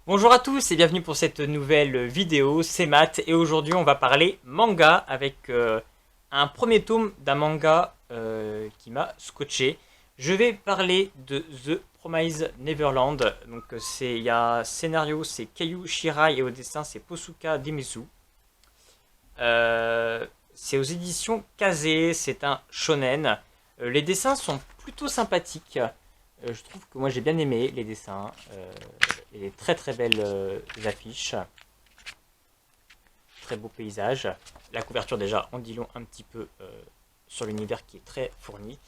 Bonjour à tous et bienvenue pour cette nouvelle vidéo, c'est Matt et aujourd'hui on va parler manga avec un premier tome d'un manga qui m'a scotché. Je vais parler de The Promised Neverland, donc il y a scénario c'est Keiyu Shirai et au dessin c'est Posuka Demizu. C'est aux éditions Kazé, c'est un shonen. Les dessins sont plutôt sympathiques. Je trouve que moi j'ai bien aimé les dessins. Et des très très belles affiches. Très beau paysage. La couverture déjà en dit long un petit peu sur l'univers qui est très fourni.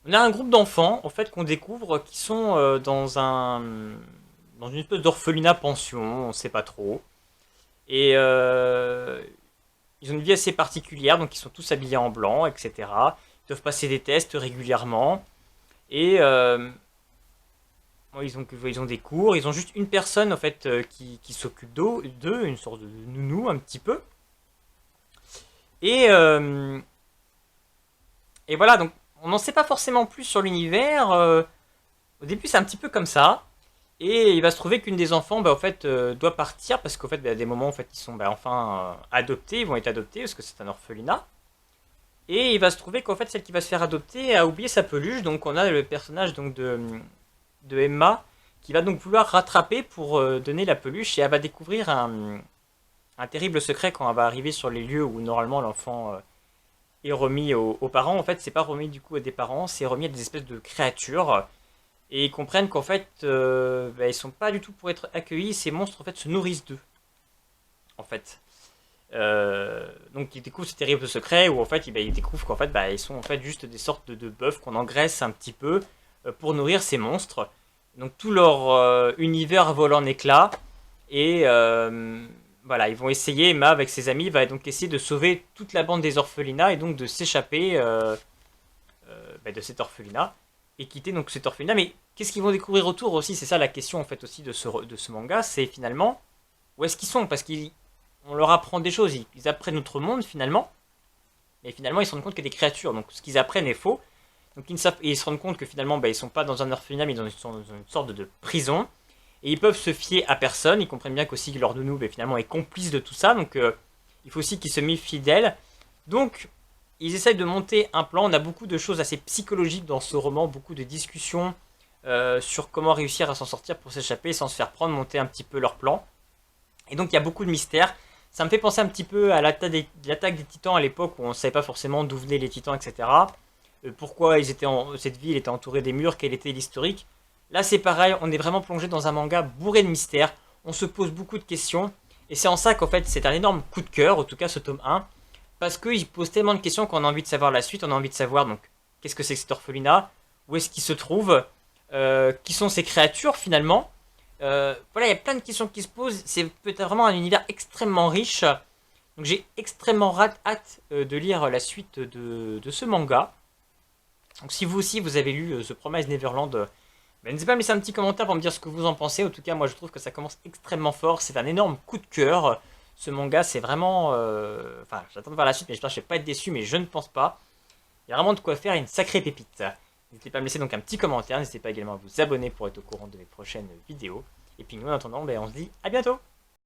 On a un groupe d'enfants en fait qu'on découvre qui sont dans une espèce d'orphelinat pension, on ne sait pas trop. Et ils ont une vie assez particulière, donc ils sont tous habillés en blanc, etc. Ils doivent passer des tests régulièrement. Et bon, ils ont des cours, ils ont juste une personne en fait qui s'occupe d'eux, une sorte de nounou un petit peu. Et, euh, et voilà, donc on n'en sait pas forcément plus sur l'univers. Au début c'est un petit peu comme ça. Et il va se trouver qu'une des enfants en fait, doit partir parce qu'en fait, à des moments en fait, ils sont enfin adoptés, ils vont être adoptés parce que c'est un orphelinat. Et il va se trouver qu'en fait celle qui va se faire adopter a oublié sa peluche, donc on a le personnage donc de Emma qui va donc vouloir rattraper pour donner la peluche et elle va découvrir un terrible secret quand elle va arriver sur les lieux où normalement l'enfant est remis aux parents. En fait, c'est pas remis du coup à des parents, c'est remis à des espèces de créatures et ils comprennent qu'en fait ils sont pas du tout pour être accueillis. Ces monstres en fait se nourrissent d'eux en fait. Donc ils découvrent ce terrible secret où en fait ils découvrent qu'en fait ils sont en fait juste des sortes de bœufs qu'on engraisse un petit peu pour nourrir ces monstres. Donc tout leur univers vole en éclats et voilà, ils vont essayer, Emma avec ses amis va donc essayer de sauver toute la bande des orphelinats et donc de s'échapper de cet orphelinat et quitter donc cet orphelinat. Mais qu'est-ce qu'ils vont découvrir autour aussi? C'est ça la question en fait aussi de ce manga, c'est finalement où est-ce qu'ils sont? Parce qu'on leur apprend des choses, ils apprennent notre monde finalement, mais finalement ils se rendent compte qu'il y a des créatures, donc ce qu'ils apprennent est faux. Donc ils se rendent compte que finalement ils sont pas dans un orphelinat mais ils sont dans une sorte de prison. Et ils peuvent se fier à personne, ils comprennent bien qu'aussi leur nounou finalement est complice de tout ça, donc il faut aussi qu'ils se méfient d'elle. Donc ils essayent de monter un plan, on a beaucoup de choses assez psychologiques dans ce roman, beaucoup de discussions sur comment réussir à s'en sortir pour s'échapper sans se faire prendre, monter un petit peu leur plan. Et donc il y a beaucoup de mystères. Ça me fait penser un petit peu à l'attaque des titans à l'époque où on ne savait pas forcément d'où venaient les titans, etc. Pourquoi cette ville était entourée des murs, quel était l'historique. Là c'est pareil, on est vraiment plongé dans un manga bourré de mystères, on se pose beaucoup de questions, et c'est en ça qu'en fait c'est un énorme coup de cœur, en tout cas ce tome 1, parce qu'il pose tellement de questions qu'on a envie de savoir la suite, on a envie de savoir donc qu'est-ce que c'est que cet orphelinat, où est-ce qu'il se trouve, qui sont ces créatures finalement. Voilà, il y a plein de questions qui se posent, c'est peut-être vraiment un univers extrêmement riche, donc j'ai extrêmement hâte de lire la suite de ce manga. Donc si vous aussi vous avez lu The Promised Neverland, n'hésitez pas à me laisser un petit commentaire pour me dire ce que vous en pensez. En tout cas, moi je trouve que ça commence extrêmement fort. C'est un énorme coup de cœur. Ce manga, c'est vraiment. Enfin, j'attends de voir la suite, mais j'espère que je vais pas être déçu, mais je ne pense pas. Il y a vraiment de quoi faire une sacrée pépite. N'hésitez pas à me laisser donc un petit commentaire. N'hésitez pas également à vous abonner pour être au courant de mes prochaines vidéos. Et puis nous, en attendant, on se dit à bientôt!